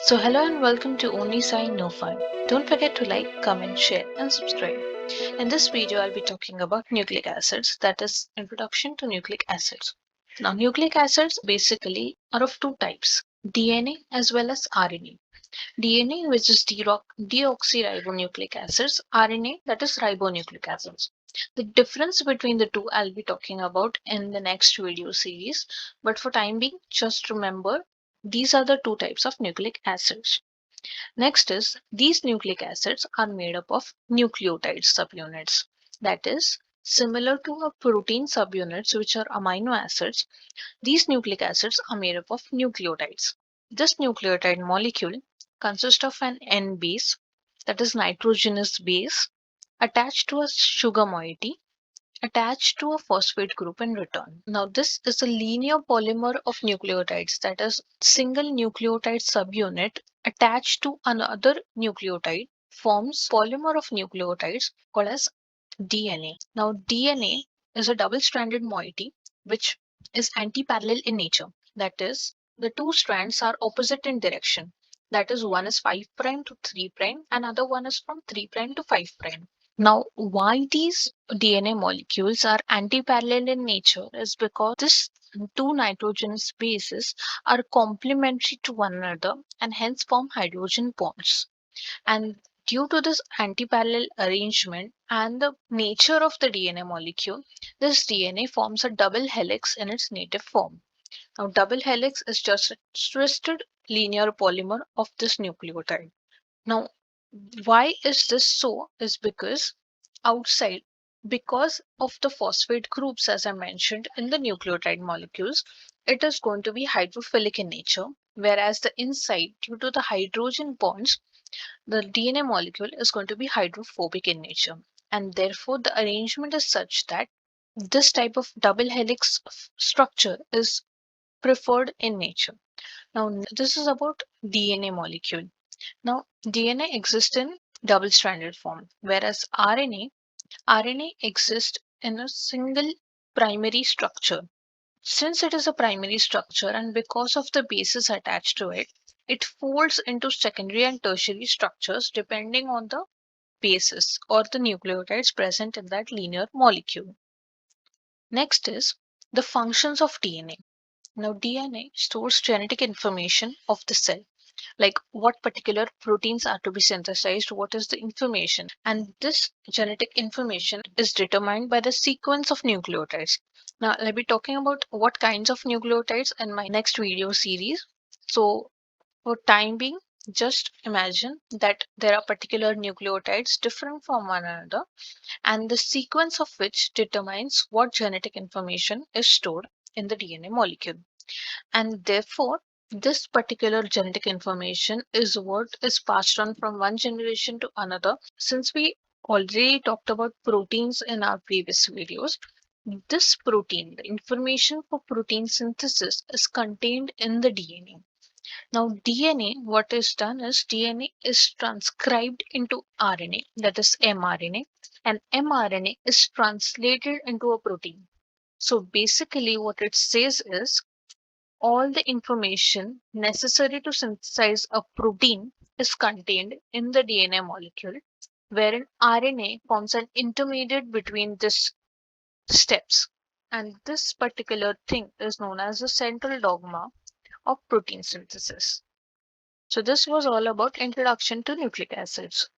So hello and welcome to Only Sign No Fun. Don't forget to like, comment, share and subscribe. In this video I'll be talking about nucleic acids, that is introduction to nucleic acids. Now nucleic acids basically are of two types, DNA as well as RNA. DNA, which is deoxyribonucleic acids, RNA, that is ribonucleic acids. The difference between the two I'll be talking about in the next video series, but for time being just remember these are the two types of nucleic acids. Next is these nucleic acids are made up of nucleotide subunits, that is similar to a protein subunits which are amino acids. These nucleic acids are made up of nucleotides. This nucleotide molecule consists of an N base, that is nitrogenous base, attached to a sugar moiety, attached to a phosphate group in return. Now, this is a linear polymer of nucleotides, that is, single nucleotide subunit attached to another nucleotide forms polymer of nucleotides called as DNA. Now, DNA is a double-stranded moiety which is anti-parallel in nature. That is, the two strands are opposite in direction. That is, one is 5' to 3', and other one is from 3' to 5'. Now, why these DNA molecules are anti-parallel in nature is because these two nitrogenous bases are complementary to one another and hence form hydrogen bonds. And due to this anti-parallel arrangement and the nature of the DNA molecule, this DNA forms a double helix in its native form. Now, double helix is just a twisted linear polymer of this nucleotide. Now, why is this so? Is because outside, because of the phosphate groups, as I mentioned in the nucleotide molecules, it is going to be hydrophilic in nature, whereas the inside, due to the hydrogen bonds, the DNA molecule is going to be hydrophobic in nature. And therefore, the arrangement is such that this type of double helix structure is preferred in nature. Now, this is about DNA molecule. Now, DNA exists in double-stranded form, whereas RNA exists in a single primary structure. Since it is a primary structure and because of the bases attached to it, it folds into secondary and tertiary structures depending on the bases or the nucleotides present in that linear molecule. Next is the functions of DNA. Now, DNA stores genetic information of the cell, like what particular proteins are to be synthesized, what is the information. And this genetic information is determined by the sequence of nucleotides. Now, I'll be talking about what kinds of nucleotides in my next video series. So, for time being, just imagine that there are particular nucleotides different from one another, and the sequence of which determines what genetic information is stored in the DNA molecule. And therefore, this particular genetic information is what is passed on from one generation to another. Since we already talked about proteins in our previous videos, this protein, the information for protein synthesis, is contained in the DNA. Now, DNA, what is done is DNA is transcribed into RNA, that is mRNA, and mRNA is translated into a protein. So basically, what it says is all the information necessary to synthesize a protein is contained in the DNA molecule, wherein RNA forms an intermediate between these steps. And this particular thing is known as the central dogma of protein synthesis. So this was all about introduction to nucleic acids.